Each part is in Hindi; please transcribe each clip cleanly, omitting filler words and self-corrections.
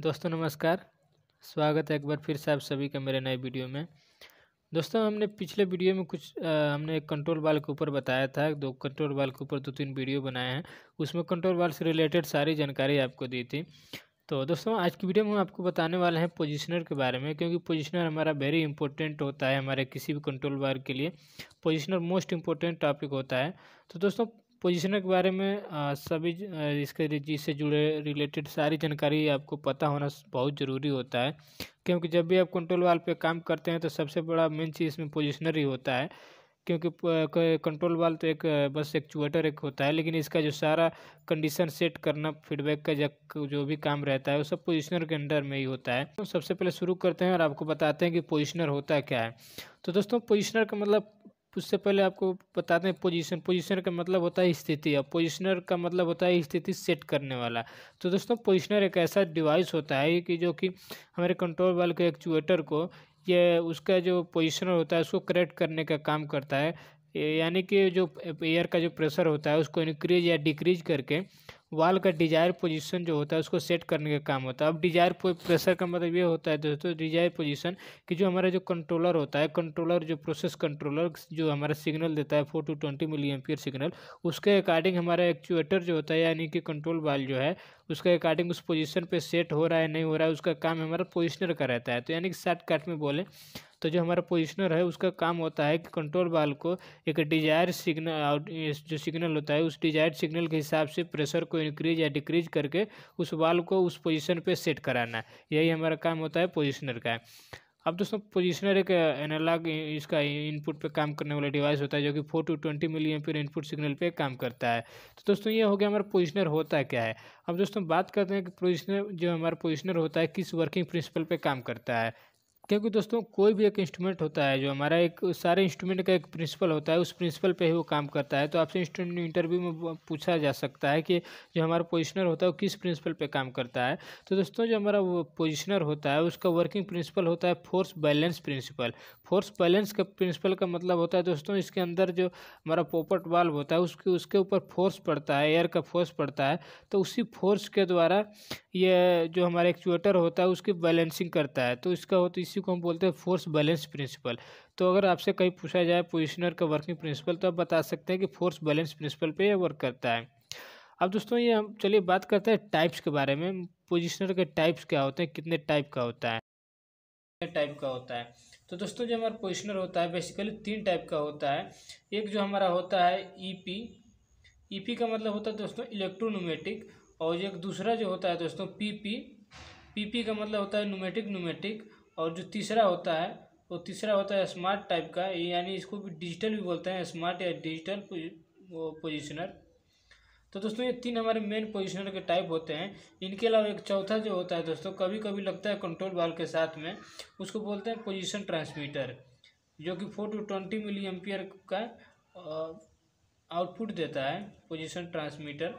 दोस्तों नमस्कार। स्वागत है एक बार फिर से आप सभी का मेरे नए वीडियो में। दोस्तों हमने पिछले वीडियो में हमने एक कंट्रोल वाल के ऊपर बताया था, दो कंट्रोल वाल के ऊपर 2-3 वीडियो बनाए हैं। उसमें कंट्रोल वाल से रिलेटेड सारी जानकारी आपको दी थी। तो दोस्तों आज की वीडियो में हम आपको बताने वाले हैं पोजिशनर के बारे में, क्योंकि पोजिशनर हमारा वेरी इंपॉर्टेंट होता है हमारे किसी भी कंट्रोल वाल के लिए। पोजिशनर मोस्ट इंपॉर्टेंट टॉपिक होता है। तो दोस्तों पोजीशनर के बारे में इसके जिससे जुड़े रिलेटेड सारी जानकारी आपको पता होना बहुत ज़रूरी होता है, क्योंकि जब भी आप कंट्रोल वाल पे काम करते हैं तो सबसे बड़ा मेन चीज़ इसमें पोजीशनर ही होता है। क्योंकि कंट्रोल वाल तो एक बस एक्चुएटर एक होता है, लेकिन इसका जो सारा कंडीशन सेट करना, फीडबैक का जो भी काम रहता है वो सब पोजीशनर के अंडर में ही होता है। तो सबसे पहले शुरू करते हैं और आपको बताते हैं कि पोजीशनर होता क्या है। तो दोस्तों पोजीशनर का मतलब, उससे पहले आपको बताते हैं पोजीशनर का मतलब होता है स्थिति, और पोजीशनर का मतलब होता है स्थिति सेट करने वाला। तो दोस्तों पोजीशनर एक ऐसा डिवाइस होता है कि जो कि हमारे कंट्रोल वाल के एक्चुएटर को, ये उसका जो पोजीशनर होता है उसको करेक्ट करने का काम करता है। यानी कि जो एयर का जो प्रेशर होता है उसको इंक्रीज या डिक्रीज करके वाल का डिजायर पोजीशन जो होता है उसको सेट करने का काम होता है। अब डिजायर प्रेशर का मतलब ये होता है दोस्तों, डिजायर पोजीशन कि जो हमारा जो कंट्रोलर होता है, कंट्रोलर जो प्रोसेस कंट्रोलर जो हमारा सिग्नल देता है 4 to 20 मिली एम्पियर सिग्नल, उसके अकॉर्डिंग हमारा एक्चुएटर जो होता है यानी कि कंट्रोल वाल जो है उसके अकॉर्डिंग उस पोजीशन पे सेट हो रहा है नहीं हो रहा है, उसका काम हमारा पोजीशनर का रहता है। तो यानी कि शॉर्टकट में बोले तो जो हमारा पोजीशनर है उसका काम होता है कि कंट्रोल वाल को एक डिजायर सिग्नल, जो सिग्नल होता है उस डिजायर सिग्नल के हिसाब से प्रेशर को इंक्रीज या डिक्रीज करके उस वाल को उस पोजीशन पे सेट कराना है। यही हमारा काम होता है पोजीशनर का। अब दोस्तों पोजीशनर एक एनालॉग इसका इनपुट पे काम करने वाला डिवाइस होता है जो कि 4 to 20 milliampere input signal पे काम करता है। तो दोस्तों ये हो गया हमारा पोजीशनर होता है क्या है। अब दोस्तों बात करते हैं कि पोजीशनर जो हमारा पोजीशनर होता है किस वर्किंग प्रिंसिपल पे काम करता है। क्योंकि दोस्तों कोई भी एक इंस्ट्रूमेंट होता है जो हमारा एक सारे इंस्ट्रूमेंट का एक प्रिंसिपल होता है, उस प्रिंसिपल पे ही वो काम करता है। तो आपसे इंटरव्यू में पूछा जा सकता है कि जो हमारा पोजीशनर होता है वो किस प्रिंसिपल पे काम करता है। तो दोस्तों जो हमारा वो पोजीशनर होता है उसका वर्किंग प्रिंसिपल होता है force balance principle. Force balance का प्रिंसिपल का मतलब होता है दोस्तों, इसके अंदर जो हमारा पोपट वाल्व होता है उसके ऊपर फोर्स पड़ता है, एयर का फोर्स पड़ता है। तो उसी फोर्स के द्वारा ये जो हमारा एक्चुएटर होता है उसकी बैलेंसिंग करता है। तो इसका होता इसी को हम बोलते हैं फोर्स बैलेंस प्रिंसिपल। तो अगर आपसे कहीं पूछा जाए पोजीशनर का वर्किंग प्रिंसिपल तो आप बता सकते हैं कि फोर्स बैलेंस प्रिंसिपल पे ये वर्क करता है। अब दोस्तों ये हम चलिए बात करते हैं टाइप्स के बारे में। पोजीशनर के टाइप्स क्या होते हैं, कितने टाइप का होता है, तो दोस्तों जो हमारा पोजीशनर होता है बेसिकली 3 टाइप का होता है। एक जो हमारा होता है ईपी का मतलब होता है दोस्तों इलेक्ट्रोन्यूमेटिक, और एक दूसरा जो होता है दोस्तों पीपी का मतलब होता है न्यूमेटिक, और जो तीसरा होता है वो तीसरा होता है स्मार्ट टाइप का, यानी इसको भी डिजिटल भी बोलते हैं, स्मार्ट या डिजिटल पोजीशनर। तो दोस्तों ये 3 हमारे मेन पोजीशनर के टाइप होते हैं। इनके अलावा एक चौथा जो होता है दोस्तों कभी कभी लगता है कंट्रोल वाल के साथ में, उसको बोलते हैं पोजीशन ट्रांसमीटर, जो कि 4 to 20 मिली एम्पियर का आउटपुट देता है पोजीशन ट्रांसमीटर।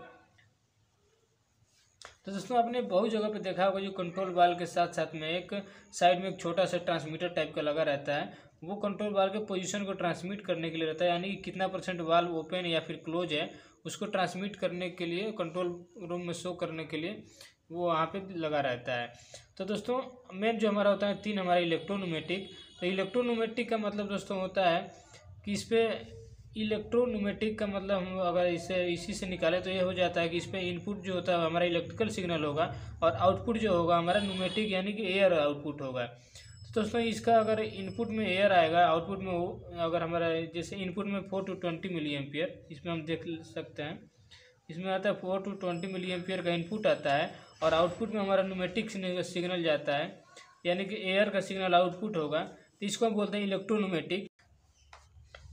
तो दोस्तों आपने बहुत जगह पे देखा होगा जो कंट्रोल वाल के साथ साथ में एक साइड में एक छोटा सा ट्रांसमीटर टाइप का लगा रहता है, वो कंट्रोल वाल के पोजीशन को ट्रांसमिट करने के लिए रहता है, यानी कि कितना % वाल ओपन या फिर क्लोज है उसको ट्रांसमिट करने के लिए, कंट्रोल रूम में शो करने के लिए वो वहाँ पे लगा रहता है। तो दोस्तों मेन जो हमारा होता है 3 हमारा इलेक्ट्रोन्यूमेटिक। तो इलेक्ट्रोन्यूमेटिक का मतलब दोस्तों होता है कि इस पर इलेक्ट्रोन्यूमेटिक का मतलब हम अगर इसी से निकालें तो ये हो जाता है कि इस पर इनपुट जो होता है हमारा इलेक्ट्रिकल सिग्नल होगा, और आउटपुट जो होगा हमारा न्यूमेटिक यानी कि एयर आउटपुट होगा। तो दोस्तों इसका अगर इनपुट में एयर आएगा, आउटपुट में अगर हमारा जैसे इनपुट में 4 to 20 मिली एम्पियर, इसमें हम देख सकते हैं इसमें आता है 4 to 20 मिली एम्पियर का इनपुट आता है, और आउटपुट में हमारा न्यूमेटिक सिग्नल जाता है यानी कि एयर का सिग्नल आउटपुट होगा। तो इसको हम बोलते हैं इलेक्ट्रोन्यूमेटिक।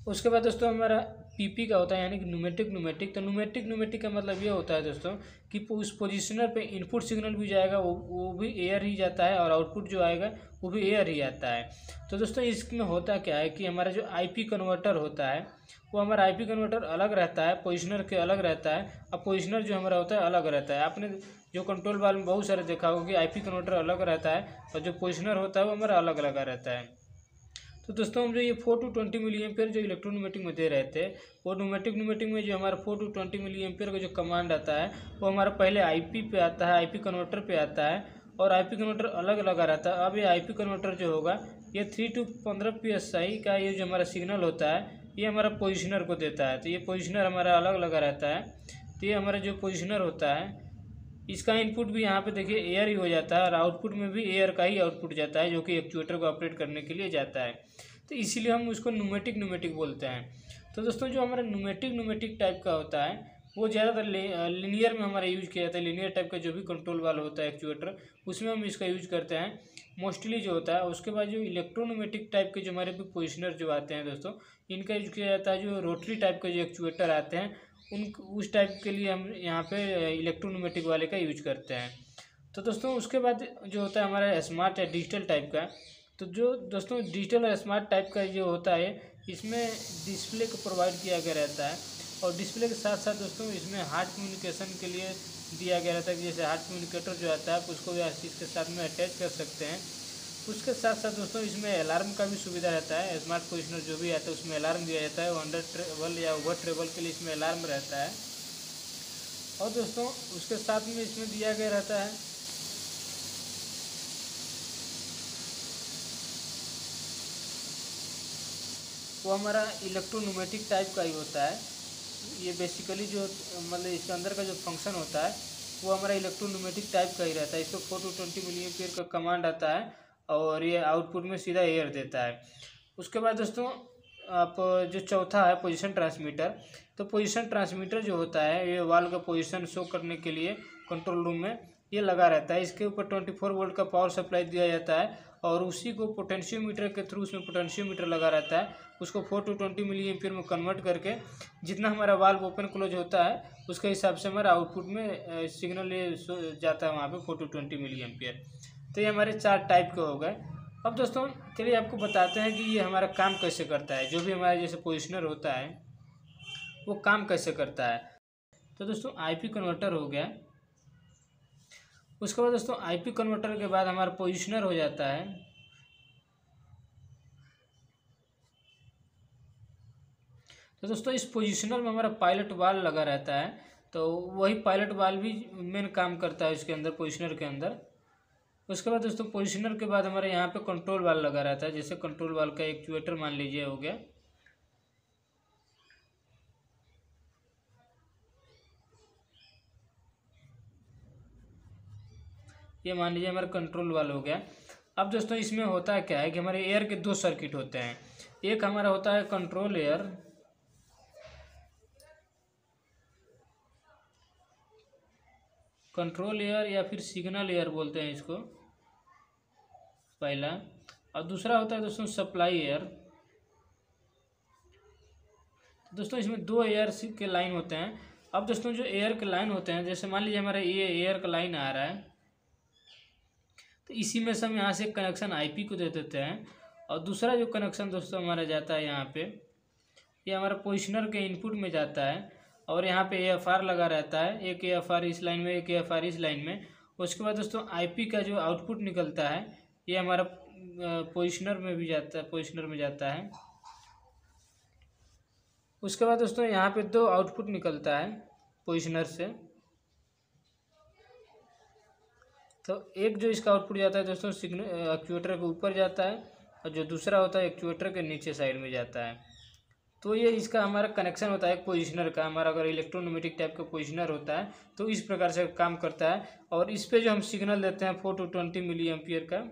उसके बाद दोस्तों हमारा पीपी का होता है यानी कि न्यूमेटिक। तो न्यूमेटिक का मतलब ये होता है दोस्तों कि उस पोजीशनर पे इनपुट सिग्नल भी जाएगा, वो भी एयर ही जाता है, और आउटपुट जो आएगा वो भी एयर ही आता है। तो दोस्तों इसमें होता क्या है कि हमारा जो आईपी कन्वर्टर होता है वो हमारा आईपी कन्वर्टर अलग रहता है, पोजीशनर के अलग रहता है, और पोजीशनर जो हमारा होता है अलग रहता है। आपने जो कंट्रोल वाल में बहुत सारे देखा होगा कि आईपी कन्वर्टर अलग रहता है और जो पोजीशनर होता है वो हमारा अलग अलग रहता है। तो दोस्तों हम जो ये 4 to 20 मिली एम्पियर जो इलेक्ट्रोन्यूमेटिक में दे रहे थे, वो न्यूमेटिक में जो हमारा 4 to 20 मिली एम्पियर का जो कमांड आता है वो हमारा पहले आईपी पे आता है, आईपी कन्वर्टर पे आता है, और आईपी कन्वर्टर अलग लगा रहता है। अब ये आईपी कन्वर्टर जो होगा ये 3 to 15 PSI का ये जो हमारा सिग्नल होता है ये हमारा पोजिशनर को देता है। तो ये पोजिशनर हमारा अलग लगा रहता है। तो ये हमारा जो पोजिशनर होता है इसका इनपुट भी यहाँ पे देखिए एयर ही हो जाता है और आउटपुट में भी एयर का ही आउटपुट जाता है जो कि एक्चुएटर को ऑपरेट करने के लिए जाता है। तो इसीलिए हम उसको न्यूमेटिक बोलते हैं। तो दोस्तों जो हमारा न्यूमेटिक टाइप का होता है वो ज़्यादातर लिनियर में हमारा यूज किया जाता है। लिनियर टाइप का जो भी कंट्रोल वाल्व होता है एक्चुएटर उसमें हम इसका यूज करते हैं मोस्टली जो होता है। उसके बाद जो इलेक्ट्रोन्यूमेटिक टाइप के जो हमारे भी पोजिशनर जो आते हैं दोस्तों इनका यूज किया जाता है। जो रोटरी टाइप के जो एक्चुएटर आते हैं उस टाइप के लिए हम यहाँ पे इलेक्ट्रोन्यूमेटिक वाले का यूज करते हैं। तो दोस्तों उसके बाद जो होता है हमारा स्मार्ट या डिजिटल टाइप का। तो जो दोस्तों डिजिटल और स्मार्ट टाइप का जो होता है इसमें डिस्प्ले को प्रोवाइड किया गया रहता है और डिस्प्ले के साथ साथ दोस्तों इसमें हार्ट कम्युनिकेशन के लिए दिया गया रहता है कि जैसे हार्ट कम्युनिकेटर जो आता है उसको भी इसके साथ में अटैच कर सकते हैं। उसके साथ साथ दोस्तों इसमें अलार्म का भी सुविधा रहता है। स्मार्ट पोजिशनर जो भी आता है उसमें अलार्म दिया जाता है। अंडर ट्रेवल या ओवर ट्रेवल के लिए इसमें अलार्म रहता है। और दोस्तों उसके साथ में इसमें दिया गया रहता है वो हमारा इलेक्ट्रोन्यूमेटिक टाइप का ही होता है। ये बेसिकली जो मतलब इसके अंदर का जो फंक्शन होता है वो हमारा इलेक्ट्रोन्यूमेटिक टाइप का ही रहता है। इसको 4 to 20 मिलीएम्पियर का कमांड आता है और ये आउटपुट में सीधा एयर देता है। उसके बाद दोस्तों आप जो चौथा है पोजीशन ट्रांसमीटर। तो पोजीशन ट्रांसमीटर जो होता है ये वाल्व का पोजीशन शो करने के लिए कंट्रोल रूम में ये लगा रहता है। इसके ऊपर 24 वोल्ट का पावर सप्लाई दिया जाता है और उसी को पोटेंशियोमीटर के थ्रू उसमें पोटेंशियोमीटर लगा रहता है। उसको 4 to 20 मिलीएम्पियर में कन्वर्ट करके जितना हमारा वाल्व ओपन क्लोज होता है उसके हिसाब से हमारा आउटपुट में सिग्नल ये जाता है वहाँ पे 4 to 20 मिलीएम्पियर। तो ये हमारे 4 टाइप के हो गए। अब दोस्तों चलिए आपको बताते हैं कि ये हमारा काम कैसे करता है। जो भी हमारा जैसे पोजिशनर होता है वो काम कैसे करता है। तो दोस्तों आईपी कन्वर्टर हो गया। उसके बाद दोस्तों आईपी कन्वर्टर के बाद हमारा पोजिशनर हो जाता है। तो दोस्तों इस पोजिशनर में हमारा पायलट वाल्व लगा रहता है। तो वही पायलट वाल्व भी मेन काम करता है इसके अंदर पोजिशनर के अंदर। उसके बाद दोस्तों पोजिशनर के बाद हमारे यहाँ पे कंट्रोल वाल्व लगा रहता है। जैसे कंट्रोल वाल्व का एक्चुएटर मान लीजिए हो गया। ये मान लीजिए हमारा कंट्रोल वाल्व हो गया। अब दोस्तों इसमें होता है क्या है कि हमारे एयर के 2 सर्किट होते हैं। एक हमारा होता है कंट्रोल एयर या फिर सिग्नल एयर बोलते हैं इसको पहला। और दूसरा होता है दोस्तों सप्लाई एयर। दोस्तों इसमें 2 एयर के लाइन होते हैं। अब दोस्तों जो एयर के लाइन होते हैं जैसे मान लीजिए हमारा ये एयर का लाइन आ रहा है तो इसी में से हम यहाँ से कनेक्शन आईपी को दे देते हैं। और दूसरा जो कनेक्शन दोस्तों हमारा जाता है यहाँ पे ये हमारा पोजिशनर के इनपुट में जाता है और यहाँ पे AFR लगा रहता है। एक AFR इस लाइन में, एक AFR इस लाइन में। उसके बाद दोस्तों आईपी का जो आउटपुट निकलता है ये हमारा पोजिशनर में जाता है। उसके बाद दोस्तों यहाँ पे 2 आउटपुट निकलता है पोजिशनर से। तो एक जो इसका आउटपुट जाता है दोस्तों एक्चुएटर के ऊपर जाता है और जो दूसरा होता है एक्चुएटर के नीचे साइड में जाता है। तो ये इसका हमारा कनेक्शन होता है पोजिशनर का। हमारा अगर इलेक्ट्रोन्यूमेटिक टाइप का पोजिशनर होता है तो इस प्रकार से काम करता है। और इस पे जो हम सिग्नल देते हैं 4 to 20 मिलीएम्पियर का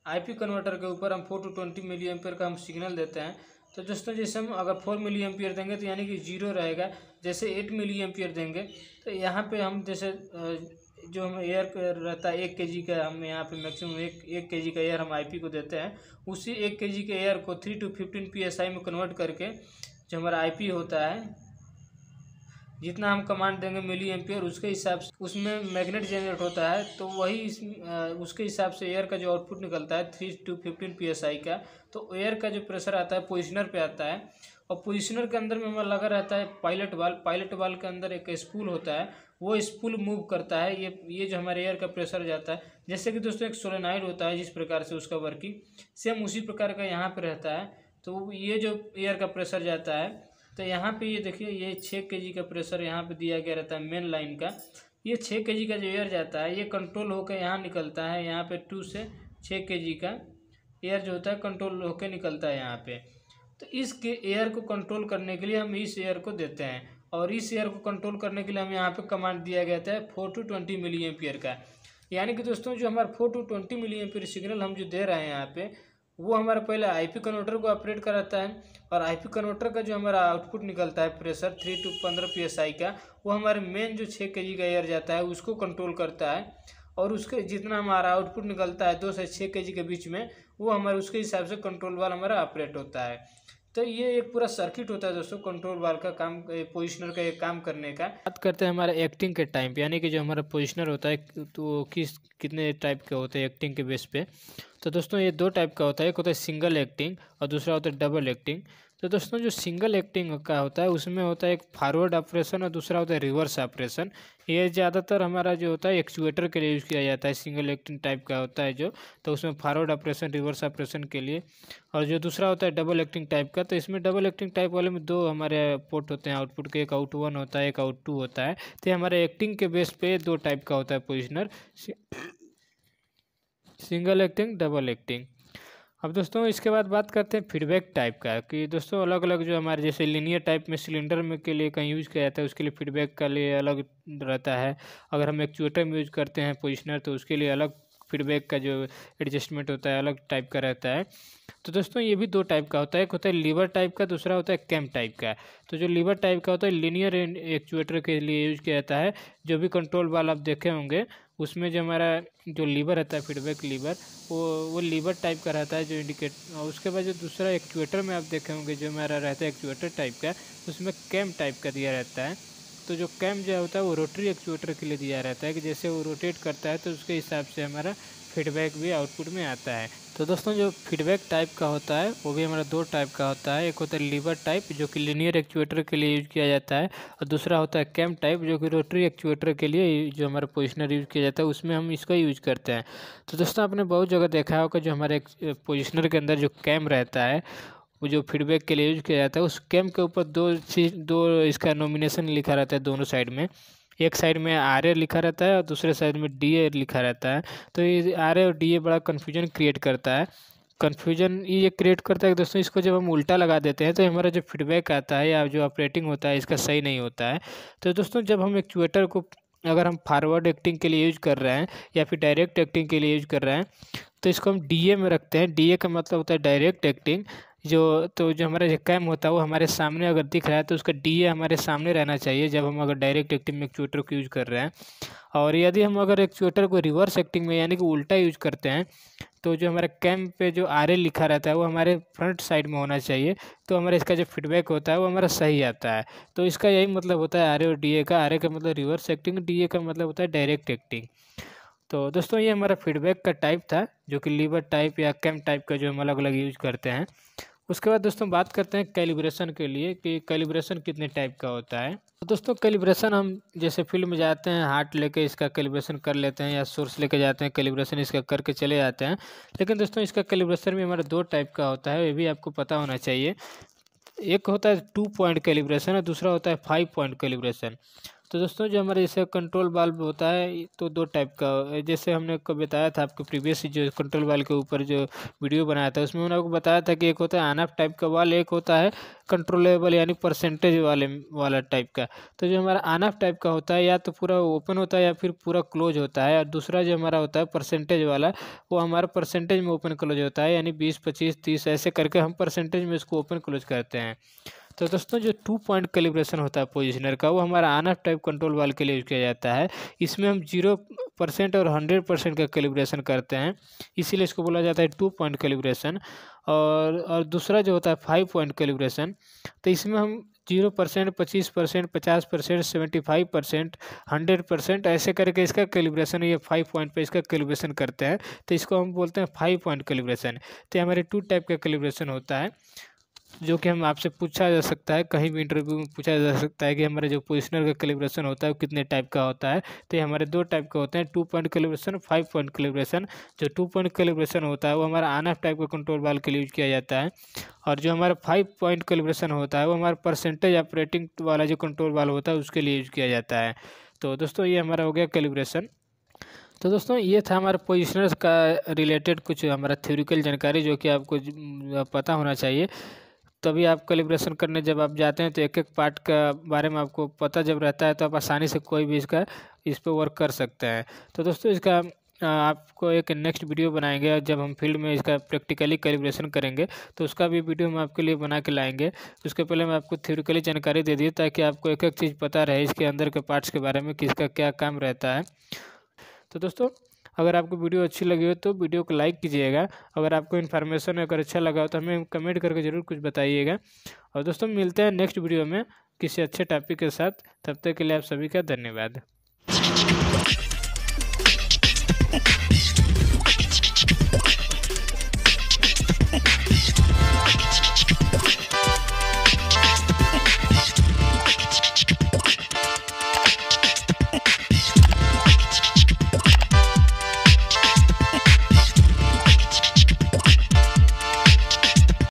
आईपी कन्वर्टर के ऊपर हम 4 to 20 मिलीएम्पियर का हम सिग्नल देते हैं। तो दोस्तों जैसे हम अगर 4 मिलीएम्पियर देंगे तो यानी कि 0 रहेगा। जैसे 8 मिलीएम्पियर देंगे तो यहाँ पे हम जैसे जो हम एयर रहता है 1 kg का, हम यहाँ पे मैक्सिमम 1 kg का एयर हम आईपी को देते हैं। उसी 1 kg के एयर को 3 to 15 PSI में कन्वर्ट करके जो हमारा आईपी होता है जितना हम कमांड देंगे मिलीएम्पियर उसके हिसाब से उसमें मैग्नेट जनरेट होता है। तो वही उसके हिसाब से एयर का जो आउटपुट निकलता है 3 to 15 PSI का। तो एयर का जो प्रेशर आता है पोजिशनर पे आता है और पोजिशनर के अंदर में हमारा लगा रहता है पायलट वाल्व के अंदर एक स्पूल होता है। वो स्पूल मूव करता है ये जो हमारे एयर का प्रेशर जाता है। जैसे कि दोस्तों एक सोलेनाइड होता है जिस प्रकार से उसका वर्किंग सेम उसी प्रकार का यहाँ पे रहता है। तो ये जो एयर का प्रेशर जाता है तो यहाँ पे ये देखिए, ये 6 kg का प्रेशर यहाँ पे दिया गया रहता है मेन लाइन का। ये 6 kg का जो एयर जाता है ये कंट्रोल होकर यहाँ निकलता है, यहाँ पे 2 से 6 kg का एयर जो होता है कंट्रोल होकर निकलता है यहाँ पे। तो इस एयर को कंट्रोल करने के लिए हम इस एयर को देते हैं, और इस एयर को कंट्रोल करने के लिए हम यहाँ पे कमांड दिया गया था 4 to 20 मिली एम्पियर का। यानी कि दोस्तों जो हमारा 4 to 20 मिली एम्पियर सिग्नल हम जो दे रहे हैं यहाँ पे, वो हमारा पहले आईपी कन्वर्टर को ऑपरेट कराता है, और आईपी कन्वर्टर का जो हमारा आउटपुट निकलता है प्रेशर 3 to 15 PSI का, वो हमारे मेन जो 6 kg का एयर जाता है उसको कंट्रोल करता है, और उसके जितना हमारा आउटपुट निकलता है 2 से 6 kg के बीच में, वो हमारे उसके हिसाब से कंट्रोल वाल हमारा ऑपरेट होता है। तो ये एक पूरा सर्किट होता है दोस्तों कंट्रोल वाल का काम, पोजिशनर का एक काम करने का। बात करते हैं हमारे एक्टिंग के टाइम पे, यानी कि जो हमारा पोजिशनर होता है तो कितने टाइप के होते हैं एक्टिंग के बेस पे। तो दोस्तों ये 2 टाइप का होता है, एक होता है सिंगल एक्टिंग और दूसरा होता है डबल एक्टिंग। तो दोस्तों जो सिंगल एक्टिंग का होता है उसमें होता है एक फॉरवर्ड ऑपरेशन और दूसरा होता है रिवर्स ऑपरेशन। ये ज़्यादातर हमारा जो होता है एक्चुएटर के लिए यूज़ किया जाता है, सिंगल एक्टिंग टाइप का होता है जो, तो उसमें फॉरवर्ड ऑपरेशन रिवर्स ऑपरेशन के लिए। और जो दूसरा होता है डबल एक्टिंग टाइप का, तो इसमें डबल एक्टिंग टाइप वाले में 2 हमारे पोर्ट होते हैं आउटपुट के, एक आउट 1 होता है, एक आउट 2 होता है। तो हमारे एक्टिंग के बेस पे 2 टाइप का होता है positioner, single acting, double acting. अब दोस्तों इसके बाद बात करते हैं फीडबैक टाइप का, कि दोस्तों अलग अलग जो हमारे जैसे लीनियर टाइप में सिलेंडर में के लिए कहीं यूज़ किया जाता है, उसके लिए फीडबैक का लिए अलग रहता है। अगर हम एक्चुएटर में यूज़ करते हैं पोजिशनर तो उसके लिए अलग फीडबैक का जो एडजस्टमेंट होता है अलग टाइप का रहता है। तो दोस्तों ये भी 2 टाइप का होता है, एक होता है लीवर टाइप का, दूसरा होता है कैम टाइप का। तो जो लीवर टाइप का होता है लीनियर एक्चुएटर के लिए यूज़ किया जाता है। जो भी कंट्रोल वाल आप देखे होंगे उसमें जो हमारा जो लीवर रहता है फीडबैक लीवर, वो लीवर टाइप का रहता है जो इंडिकेट। और उसके बाद जो दूसरा एक्चुएटर में आप देखे होंगे जो हमारा रहता है एक्चुएटर टाइप का, उसमें कैम टाइप का दिया रहता है। तो जो कैम जो होता है वो रोटरी एक्चुएटर के लिए दिया रहता है, कि जैसे वो रोटेट करता है तो उसके हिसाब से हमारा फीडबैक भी आउटपुट में आता है। तो दोस्तों जो फीडबैक टाइप का होता है वो भी हमारा 2 टाइप का होता है, एक होता है लीवर टाइप जो कि लीनियर एक्चुएटर के लिए यूज़ किया जाता है, और दूसरा होता है कैम टाइप जो कि रोटरी एक्चुएटर के लिए जो हमारा पोजिशनर यूज़ किया जाता है उसमें हम इसका यूज़ करते हैं। तो दोस्तों आपने बहुत जगह देखा होगा जो हमारे पोजिशनर के अंदर जो कैम रहता है वो जो फीडबैक के लिए यूज़ किया जाता है, उस कैम के ऊपर 2 इसका नॉमिनेशन लिखा रहता है दोनों साइड में। एक साइड में RA लिखा रहता है और दूसरे साइड में DA लिखा रहता है। तो ये RA और DA बड़ा कन्फ्यूजन क्रिएट करता है। कन्फ्यूजन ये क्रिएट करता है कि दोस्तों इसको जब हम उल्टा लगा देते हैं तो हमारा जो फीडबैक आता है या जो ऑपरेटिंग होता है इसका सही नहीं होता है। तो दोस्तों जब हम एक्चुएटर को अगर हम फॉरवर्ड एक्टिंग के लिए यूज़ कर रहे हैं या फिर डायरेक्ट एक्टिंग के लिए यूज़ कर रहे हैं तो इसको हम DA में रखते हैं। DA का मतलब होता है डायरेक्ट एक्टिंग। जो हमारा जो कैम होता है वो हमारे सामने अगर दिख रहा है तो उसका DA हमारे सामने रहना चाहिए जब हम अगर डायरेक्ट एक्टिंग में एक्चुएटर को यूज़ कर रहे हैं। और यदि हम अगर एक्चुएटर को रिवर्स एक्टिंग में यानी कि उल्टा यूज़ करते हैं तो जो हमारा कैम पे जो RA लिखा रहता है वो हमारे फ्रंट साइड में होना चाहिए, तो हमारा इसका जो फीडबैक होता है वो हमारा सही आता है। तो इसका यही मतलब होता है RA और DA का। RA का मतलब रिवर्स एक्टिंग, DA का मतलब होता है डायरेक्ट एक्टिंग। तो दोस्तों ये हमारा फीडबैक का टाइप था जो कि लीवर टाइप या कैम टाइप का जो हम अलग अलग यूज करते हैं। उसके बाद दोस्तों बात करते हैं कैलिब्रेशन के लिए कि कैलिब्रेशन कितने टाइप का होता है। तो दोस्तों कैलिब्रेशन हम जैसे फील्ड में जाते हैं हार्ट लेके इसका कैलिब्रेशन कर लेते हैं या सोर्स लेके जाते हैं कैलिब्रेशन इसका करके चले जाते हैं। लेकिन दोस्तों इसका कैलिब्रेशन भी हमारा 2 टाइप का होता है, ये भी आपको पता होना चाहिए। एक होता है 2 पॉइंट कैलिब्रेशन और दूसरा होता है 5 पॉइंट कैलिब्रेशन। तो दोस्तों जो हमारे जैसे कंट्रोल वाल्व होता है तो 2 टाइप का, जैसे हमने को बताया था आपको प्रीवियस जो कंट्रोल वाल्व के ऊपर जो वीडियो बनाया था उसमें मैंने आपको बताया था कि एक होता है ऑन ऑफ टाइप का वाल्व, एक होता है कंट्रोलेबल यानी परसेंटेज वाला टाइप का। तो जो हमारा ऑन ऑफ टाइप का होता है या तो पूरा ओपन होता है या फिर पूरा क्लोज होता है, और दूसरा जो हमारा होता है परसेंटेज वाला वो हमारा परसेंटेज में ओपन क्लोज होता है, यानी 20, 25, 30 ऐसे करके हम परसेंटेज में इसको ओपन क्लोज करते हैं। तो दोस्तों जो 2 पॉइंट कैलिब्रेशन होता है पोजिशनर का वो हमारा on off type control valve के लिए यूज किया जाता है। इसमें हम 0% और 100% का कैलिब्रेशन करते हैं, इसीलिए इसको बोला जाता है 2 पॉइंट कैलिब्रेशन। और दूसरा जो होता है 5 पॉइंट कैलिब्रेशन, तो इसमें हम 0%, 25%, 50%, 75%, 100% ऐसे करके इसका कैलिब्रेशन ये 5 पॉइंट पे इसका कैलिब्रेशन करते हैं। तो इसको हम बोलते हैं 5 पॉइंट कैलिब्रेशन। तो हमारे 2 टाइप का कैलिब्रेशन होता है। जो कि हम आपसे पूछा जा सकता है, कहीं भी इंटरव्यू में पूछा जा सकता है कि हमारे जो पोजिशनर का कैलिब्रेशन होता है वो कितने टाइप का होता है। तो ये हमारे 2 टाइप के होते हैं, 2 पॉइंट कैलिब्रेशन, 5 पॉइंट कैलिब्रेशन। जो 2 पॉइंट कैलिब्रेशन होता है वो हमारा ऑन ऑफ टाइप का कंट्रोल वाल्व के लिए यूज किया जाता है, और जो हमारा 5 पॉइंट कैलिब्रेशन होता है वो हमारा परसेंटेज ऑपरेटिंग वाला जो कंट्रोल वाल्व होता है उसके लिए यूज किया जाता है। तो दोस्तों ये हमारा हो गया कैलिब्रेशन। तो दोस्तों ये था हमारा पोजिशनर्स का रिलेटेड कुछ हमारा थ्योरिकल जानकारी, जो कि आपको पता होना चाहिए। तभी आप कैलिब्रेशन करने जब आप जाते हैं तो एक एक पार्ट का बारे में आपको पता जब रहता है तो आप आसानी से कोई भी इस पर वर्क कर सकते हैं। तो दोस्तों इसका आपको एक नेक्स्ट वीडियो बनाएंगे जब हम फील्ड में इसका प्रैक्टिकली कैलिब्रेशन करेंगे, तो उसका भी वीडियो हम आपके लिए बना के लाएंगे। उसके पहले मैं आपको थ्योरिकली जानकारी दे दी ताकि आपको एक एक चीज़ पता रहे इसके अंदर के पार्ट्स के बारे में, किसका क्या काम रहता है। तो दोस्तों अगर आपको वीडियो अच्छी लगी हो तो वीडियो को लाइक कीजिएगा। अगर आपको इन्फॉर्मेशन अगर अच्छा लगा हो तो हमें कमेंट करके ज़रूर कुछ बताइएगा। और दोस्तों मिलते हैं नेक्स्ट वीडियो में किसी अच्छे टॉपिक के साथ। तब तक के लिए आप सभी का धन्यवाद।